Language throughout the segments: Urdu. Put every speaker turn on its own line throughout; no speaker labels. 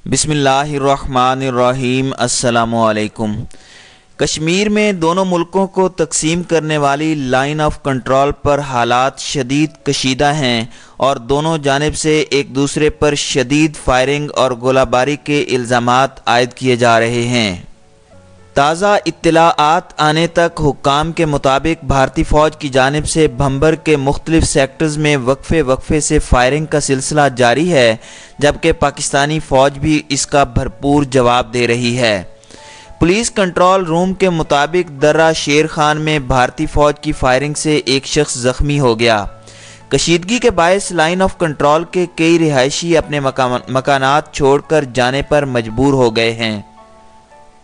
بسم اللہ الرحمن الرحیم۔ السلام علیکم۔ کشمیر میں دونوں ملکوں کو تقسیم کرنے والی لائن آف کنٹرول پر حالات شدید کشیدہ ہیں اور دونوں جانب سے ایک دوسرے پر شدید فائرنگ اور گولہ باری کے الزامات عائد کیے جا رہے ہیں۔ تازہ اطلاعات آنے تک حکام کے مطابق بھارتی فوج کی جانب سے بھمبر کے مختلف سیکٹرز میں وقفے سے فائرنگ کا سلسلہ جاری ہے، جبکہ پاکستانی فوج بھی اس کا بھرپور جواب دے رہی ہے۔ پولیس کنٹرول روم کے مطابق درہ شیر خان میں بھارتی فوج کی فائرنگ سے ایک شخص زخمی ہو گیا۔ کشیدگی کے باعث لائن آف کنٹرول کے کئی رہائشی اپنے مکانات چھوڑ کر جانے پر مجبور ہو گئے ہیں۔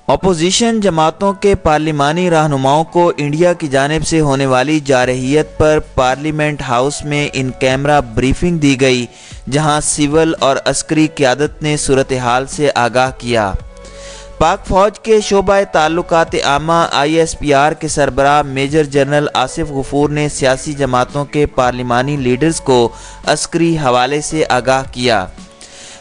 اپوزیشن جماعتوں کے پارلیمانی رہنماؤں کو انڈیا کی جانب سے ہونے والی جارحیت پر پارلیمنٹ ہاؤس میں ان کیمرہ بریفنگ دی گئی، جہاں سول اور عسکری قیادت نے صورتحال سے آگاہ کیا۔ پاک فوج کے شعبہ تعلقات عامہ ISPR کے سربراہ میجر جنرل آصف غفور نے سیاسی جماعتوں کے پارلیمانی لیڈرز کو عسکری حوالے سے آگاہ کیا۔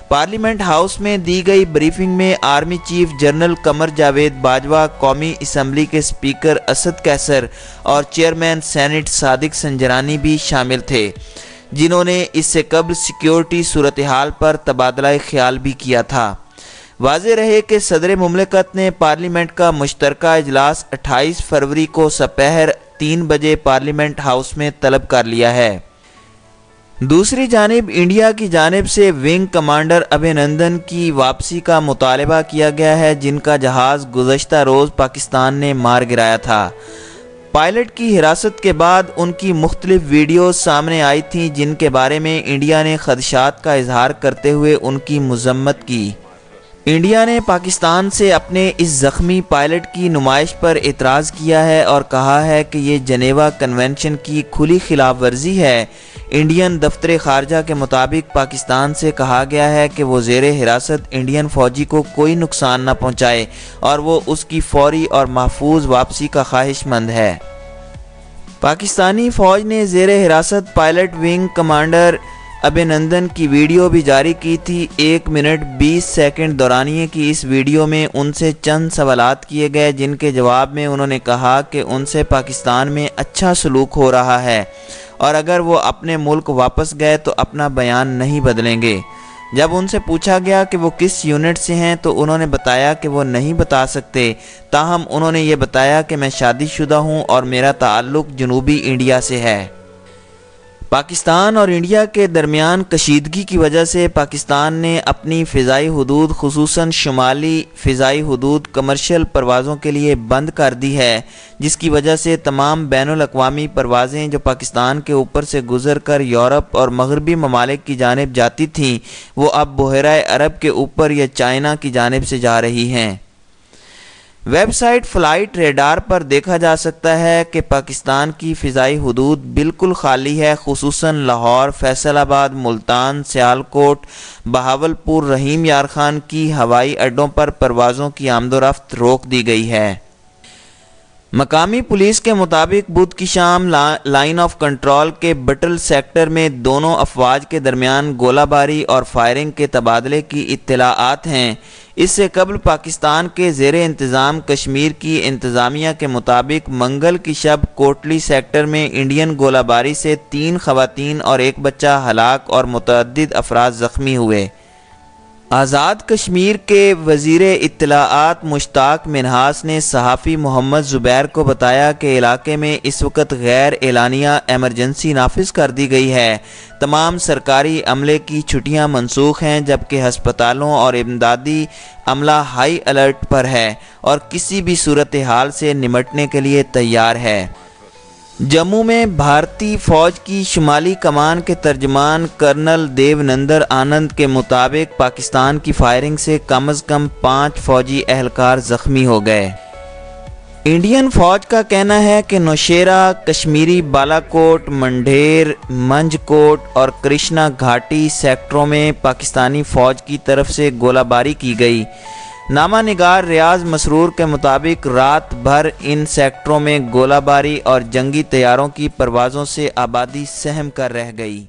پارلیمنٹ ہاؤس میں دی گئی بریفنگ میں army chief general Qamar Javed Bajwa, قومی اسمبلی کے اسپیکر اسد قیصر اور چیئرمین سینٹ صادق سنجرانی بھی شامل تھے، جنہوں نے اس سے قبل سیکیورٹی صورتحال پر تبادلہ خیال بھی کیا تھا۔ واضح رہے کہ صدر مملکت نے پارلیمنٹ کا مشترکہ اجلاس 28 فروری کو سپہر 3 بجے پارلیمنٹ ہاؤس میں طلب کر لیا ہے۔ دوسری جانب انڈیا کی جانب سے ونگ کمانڈر ابھینندن کی واپسی کا مطالبہ کیا گیا ہے، جن کا جہاز گزشتہ روز پاکستان نے مار گرایا تھا۔ پائلٹ کی حراست کے بعد ان کی مختلف ویڈیوز سامنے آئی تھیں، جن کے بارے میں انڈیا نے خدشات کا اظہار کرتے ہوئے ان کی مذمت کی۔ انڈیا نے پاکستان سے اپنے اس زخمی پائلٹ کی نمائش پر اعتراض کیا ہے اور کہا ہے کہ یہ جنیوا کنونشن کی کھلی خلاف ورزی ہے۔ انڈین دفتر خارجہ کے مطابق پاکستان سے کہا گیا ہے کہ وہ زیر حراست انڈین فوجی کو کوئی نقصان نہ پہنچائے اور وہ اس کی فوری اور محفوظ واپسی کا خواہش مند ہے۔ پاکستانی فوج نے زیر حراست پائلٹ ونگ کمانڈر ابھینندن کی ویڈیو بھی جاری کی تھی۔ 1 منٹ 20 سیکنڈ دورانیے کی اس ویڈیو میں ان سے چند سوالات کیے گئے، جن کے جواب میں انہوں نے کہا کہ ان سے پاکستان میں اچھا سلوک ہو رہا ہے اور اگر وہ اپنے ملک واپس گئے تو اپنا بیان نہیں بدلیں گے۔ جب ان سے پوچھا گیا کہ وہ کس یونٹ سے ہیں تو انہوں نے بتایا کہ وہ نہیں بتا سکتے، تاہم انہوں نے یہ بتایا کہ میں شادی شدہ ہوں اور میرا تعلق جنوبی انڈیا سے ہے۔ پاکستان اور انڈیا کے درمیان کشیدگی کی وجہ سے پاکستان نے اپنی فضائی حدود خصوصاً شمالی فضائی حدود کمرشل پروازوں کے لیے بند کر دی ہے، جس کی وجہ سے تمام بین الاقوامی پروازیں جو پاکستان کے اوپر سے گزر کر یورپ اور مغربی ممالک کی جانب جاتی تھیں، وہ اب بحیرہ عرب کے اوپر یا چائنا کی جانب سے جا رہی ہیں۔ ویب سائٹ فلائٹ ریڈار پر دیکھا جا سکتا ہے کہ پاکستان کی فضائی حدود بالکل خالی ہے، خصوصاً لاہور، فیصل آباد، ملتان، سیالکوٹ، بہاولپور، رحیم یار خان کی ہوائی اڈوں پر پروازوں کی آمد و رفت روک دی گئی ہے۔ مقامی پولیس کے مطابق بدھ کی شام لائن آف کنٹرول کے بٹل سیکٹر میں دونوں افواج کے درمیان گولہ باری اور فائرنگ کے تبادلے کی اطلاعات ہیں۔ اس سے قبل پاکستان کے زیر انتظام کشمیر کی انتظامیہ کے مطابق منگل کی شب کوٹلی سیکٹر میں انڈین گولہ باری سے 3 خواتین اور 1 بچہ ہلاک اور متعدد افراد زخمی ہوئے۔ آزاد کشمیر کے وزیر اطلاعات مشتاق منہاس نے صحافی محمد زبیر کو بتایا کہ علاقے میں اس وقت غیر اعلانیہ ایمرجنسی نافذ کر دی گئی ہے۔ تمام سرکاری عملے کی چھٹیاں منسوخ ہیں، جبکہ ہسپتالوں اور امدادی عملہ ہائی الرٹ پر ہے اور کسی بھی صورتحال سے نمٹنے کے لیے تیار ہے۔ جموں میں بھارتی فوج کی شمالی کمان کے ترجمان کرنل دیو نندر آنند کے مطابق پاکستان کی فائرنگ سے کم از کم 5 فوجی اہلکار زخمی ہو گئے۔ انڈین فوج کا کہنا ہے کہ نوشیرہ، کشمیری بالا کوٹ، منڈھیر، منجھ کوٹ اور کرشنا گھاٹی سیکٹروں میں پاکستانی فوج کی طرف سے گولہ باری کی گئی۔ نامہ نگار ریاض مسرور کے مطابق رات بھر ان سیکٹروں میں گولہ باری اور جنگی طیاروں کی پروازوں سے آبادی سہم کر رہ گئی۔